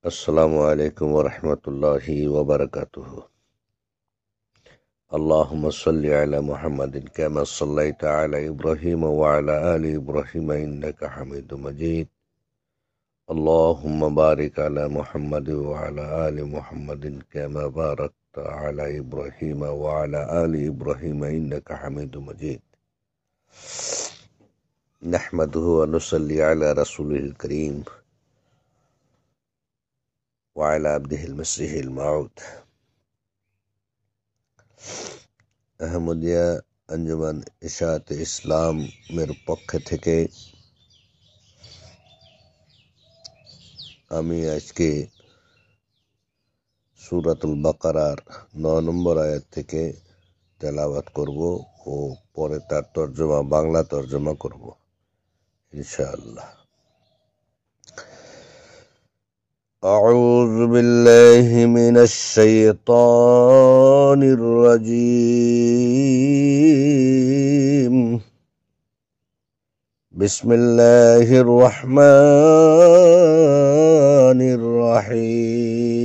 السلام عليكم ورحمة الله وبركاته. اللهم صل على محمد كما صليت على إبراهيم وعلى آل إبراهيم إنك حميد مجيد. اللهم بارك على محمد وعلى آل محمد كما باركت على إبراهيم وعلى آل إبراهيم إنك حميد مجيد. نحمده ونصلي على رسوله الكريم وعلى عبده المسيح الموعود. আহমদিয়া আঞ্জুমান ইশাআত ইসলামের পক্ষ থেকে আমি আজকে সূরাতুল বাকারার 9 নম্বর আয়াত থেকে তেলাওয়াত করব ও পরে তার বাংলা তরজমা করব ইনশাআল্লাহ। أعوذ بالله من الشيطان الرجيم. بسم الله الرحمن الرحيم.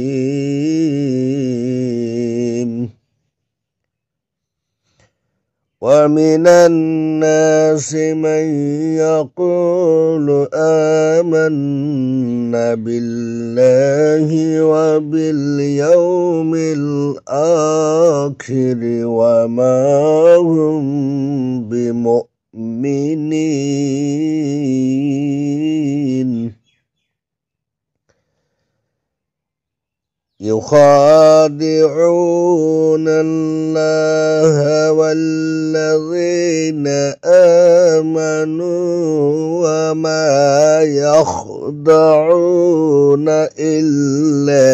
ومن الناس من يقول آمنا بالله وباليوم الآخر وما هم بمؤمنين يخادعون الله والذين آمنوا وما يخدعون إلا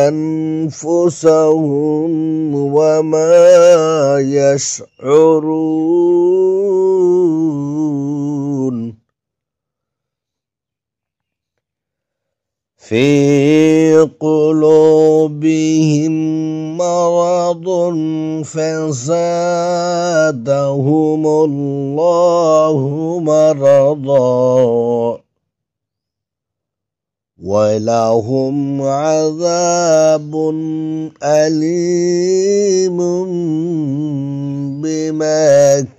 أنفسهم وما يشعرون. في قلوبهم مرض فزادهم الله مرضا ولهم عذاب أليم بما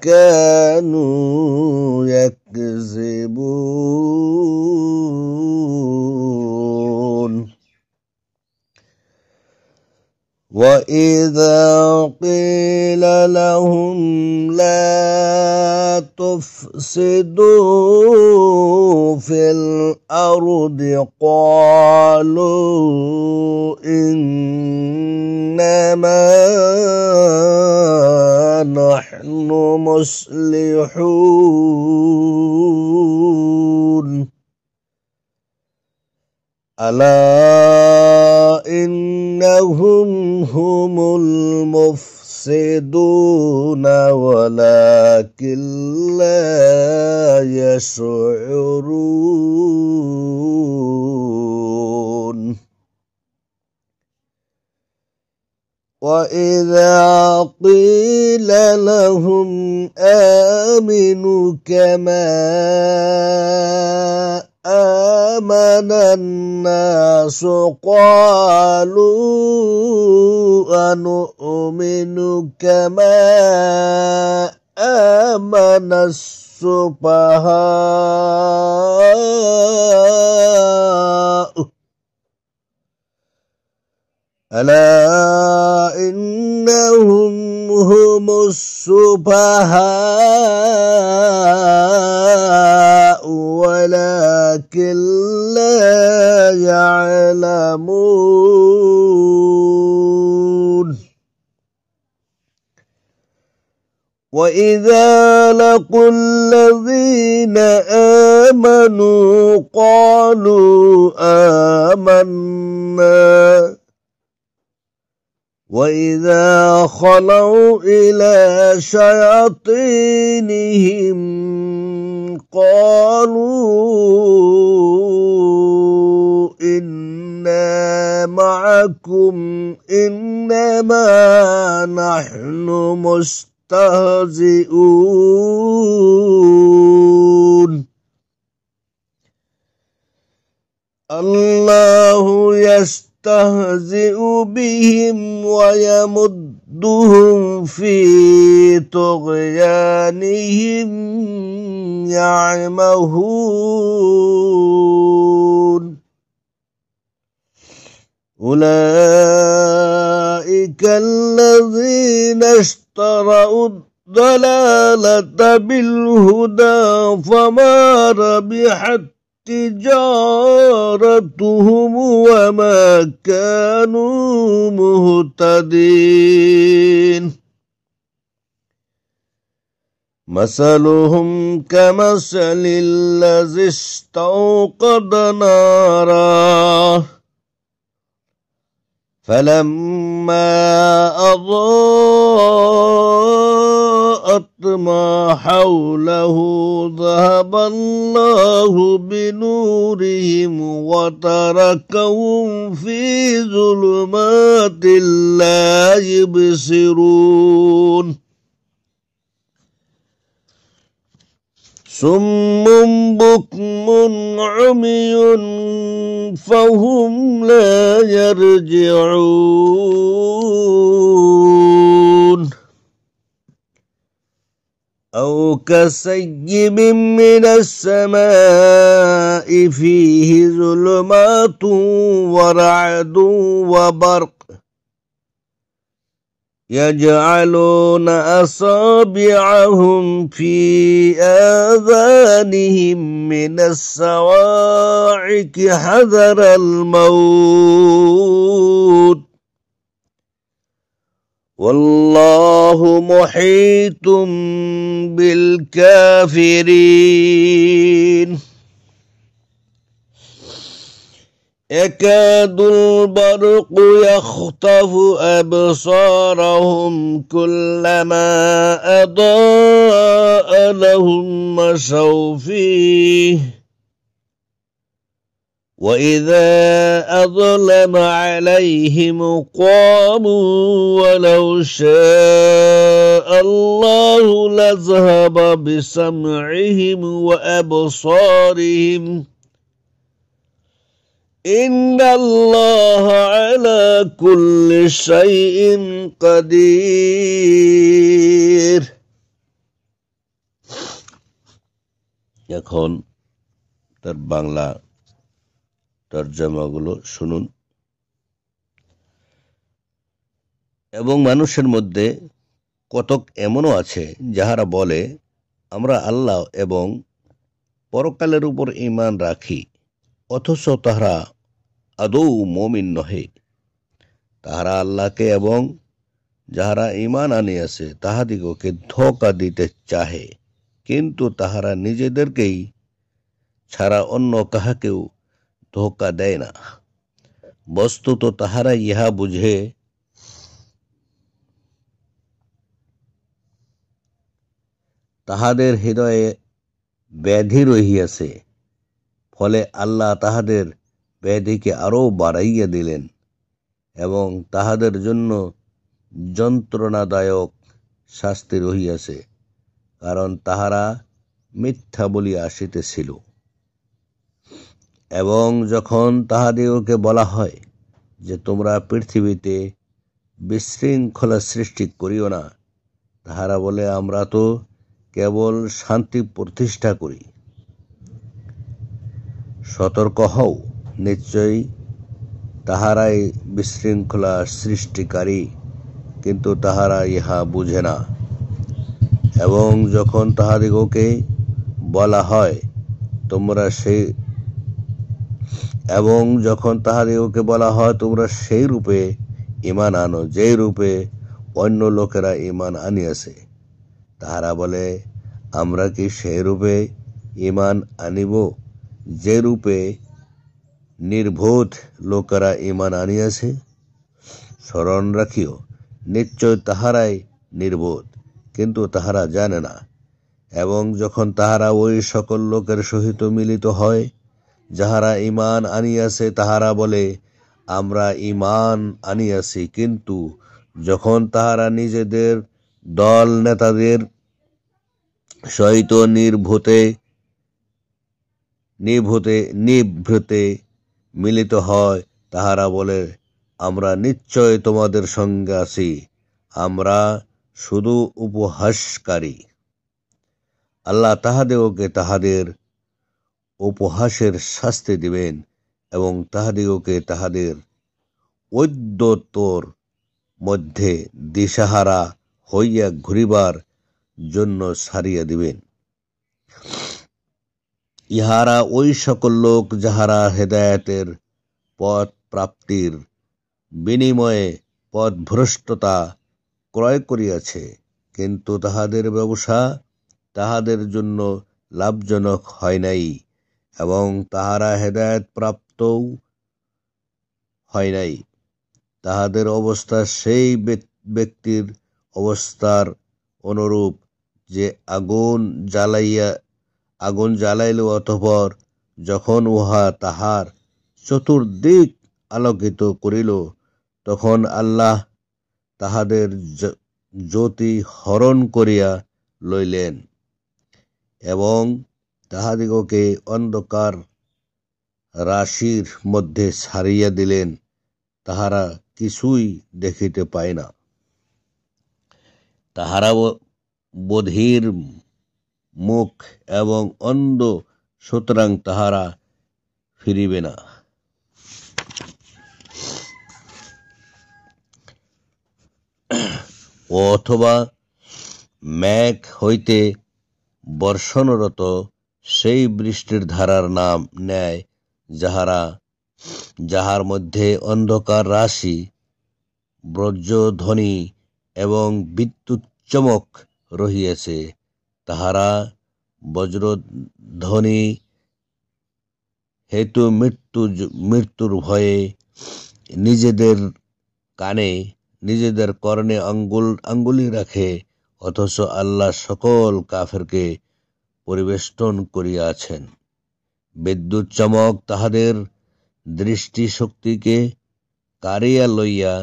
كانوا يكذبون. وإذا قيل لهم لا تفسدوا في الأرض قالوا إنما نحن مصلحون. ألا إنهم هم المفسدون ولكن لا يشعرون. وإذا قيل لهم آمنوا كما آمن الناس قالوا أنؤمن كما آمن السفهاء ألا إنهم هم السفهاء ولكن لا يعلمون. وإذا لقوا الذين آمنوا قالوا آمنا وإذا خلوا إلى شياطينهم قالوا إنا معكم إنما نحن مستهزئون. الله يستهزئ بهم ويمدهم في طغيانهم يعمهون أولئك الذين اشتروا الضلالة بالهدى فما ربحت تجارتهم وما كانوا مهتدين مثلهم كمثل الذي استوقد نارا فلما أضاءت ما حوله ذهب الله بنورهم وتركهم في ظلمات لا يبصرون صم بكم عمي فهم لا يرجعون أو كسيب من السماء فيه ظلمات ورعد وبرق يجعلون أصابعهم في آذانهم من الصواعق حذر الموت والله محيط بالكافرين يكاد البرق يخطف أبصارهم كلما أضاء لهم مشوا فيه وإذا أظلم عليهم قاموا ولو شاء الله لذهب بسمعهم وأبصارهم إن الله على كل شيء قدير এখন তার বাংলা তরজমাগুলো শুনুন। এবং মানুষের মধ্যে কতক এমনও আছে যাহারা বলে আমরা আল্লাহ এবং পরকালের উপর ঈমান রাখি, অথচ তাহারা আদৌ মুমিন নহে। তাহারা আল্লাহকে এবং যাহারা ঈমান আনিয়াছে তাহাদিগকে ধোঁকা দিতে চাহে, কিন্তু তাহারা নিজেদেরকেই ছাড়া অন্য কাহাকেও ধোঁকা দেয় না। বস্তুত তাহারা ইহা বুঝে তাহাদের হৃদয়ে ব্যাধি রহিয়াছে, ফলে আল্লাহ তাহাদের ব্যাধিকে আরও বাড়াইয়া দিলেন এবং তাহাদের জন্য যন্ত্রণাদায়ক শাস্তি রহিয়াছে, কারণ তাহারা মিথ্যা বলিয়া আসিতেছিল। এবং যখন তাহাদিগকে বলা হয় যে তোমরা পৃথিবীতে বিশৃঙ্খলা সৃষ্টি করিও না, তাহারা বলে আমরা তো কেবল শান্তি প্রতিষ্ঠা করি। সতর্ক হও, নিশ্চয়ই তাহারাই বিশৃঙ্খলা সৃষ্টিকারী, কিন্তু তাহারা ইহা বুঝে না। এবং যখন তাহাদিগকে বলা হয় তোমরা সেই রূপে ঈমান আনো যেই রূপে অন্য লোকেরা ঈমান আনিয়াছে, তাহারা বলে আমরা কি সেই রূপে ঈমান আনিব যে রূপে নির্বোধ লোকেরা ঈমান আনিয়াছে? স্মরণ রাখিও, নিশ্চয় তাহারাই নির্বোধ, কিন্তু তাহারা জানে না। এবং যখন তাহারা ওই সকল লোকের সহিত মিলিত হয় যাহারা ঈমান আনিয়াছে, তাহারা বলে আমরা ঈমান আনিয়াছি, কিন্তু যখন তাহারা নিজেদের দল নেতাদের সহিত নিভৃতে মিলিত হয়, তাহারা বলে, আমরা নিশ্চয় তোমাদের সঙ্গে আছি, আমরা শুধু উপহাসকারী। আল্লাহ তাহাদিগকে তাহাদের উপহাসের শাস্তি দিবেন এবং তাহাদিগকে তাহাদের ঔদ্ধত্যর মধ্যে দিশাহারা হইয়া ঘুরিবার জন্য ছাড়িয়া দিবেন। ইহারা ওই সকল লোক যাহারা হেদায়েতের পথ প্রাপ্তির বিনিময়ে পথভ্রষ্টতা ক্রয় করিয়াছে, কিন্তু তাহাদের ব্যবসা তাহাদের জন্য লাভজনক হয় নাই এবং তাহারা হেদায়েত প্রাপ্তও হয় নাই। তাহাদের অবস্থা সেই ব্যক্তির অবস্থার অনুরূপ, যে আগুন জ্বালাইল, অতঃপর যখন উহা তাহার চতুর্দিক আলোকিত করিল, তখন আল্লাহ তাহাদের জ্যোতি হরণ করিয়া লইলেন এবং তাহাদিগকে অন্ধকার রাশির মধ্যে ছাড়িয়া দিলেন, তাহারা কিছুই দেখিতে পায় না। তাহারা বধির মুখ এবং অন্ধ, সুতরাং তাহারা ফিরিবে না। অথবা মেঘ হইতে বর্ষণরত সেই বৃষ্টির ধারার নাম নেয়, যাহার মধ্যে অন্ধকার রাশি, বজ্রধ্বনি এবং বিদ্যুৎ চমক রহিয়াছে। তাহারা বজ্রধ্বনি হেতু মৃত্যুর ভয়ে নিজেদের কর্ণে আঙ্গুলি রাখে, অথচ আল্লাহ সকল কাফেরকে পরিবেষ্টন করিয়াছেন। বিদ্যুৎ চমক তাহাদের দৃষ্টিশক্তিকে কাড়িয়া লইয়া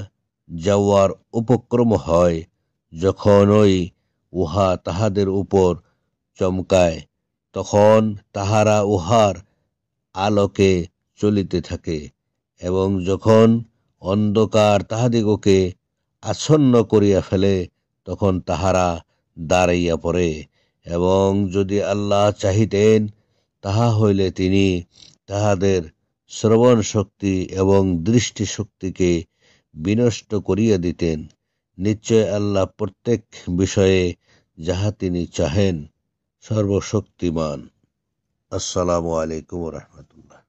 যাওয়ার উপক্রম হয়। যখনই উহা তাহাদের উপর চমকায়, তখন তাহারা উহার আলোকে চলিতে থাকে, এবং যখন অন্ধকার তাহাদিগকে আচ্ছন্ন করিয়া ফেলে, তখন তাহারা দাঁড়াইয়া পড়ে। এবং যদি আল্লাহ চাহিতেন, তাহা হইলে তিনি তাহাদের শ্রবণ শক্তি এবং দৃষ্টিশক্তিকে বিনষ্ট করিয়া দিতেন। নিশ্চয় আল্লাহ প্রত্যেক বিষয়ে যাহা তিনি চাহেন সর্বশক্তিমান। আসসালামু আলাইকুম ওয়া রাহমাতুল্লাহ।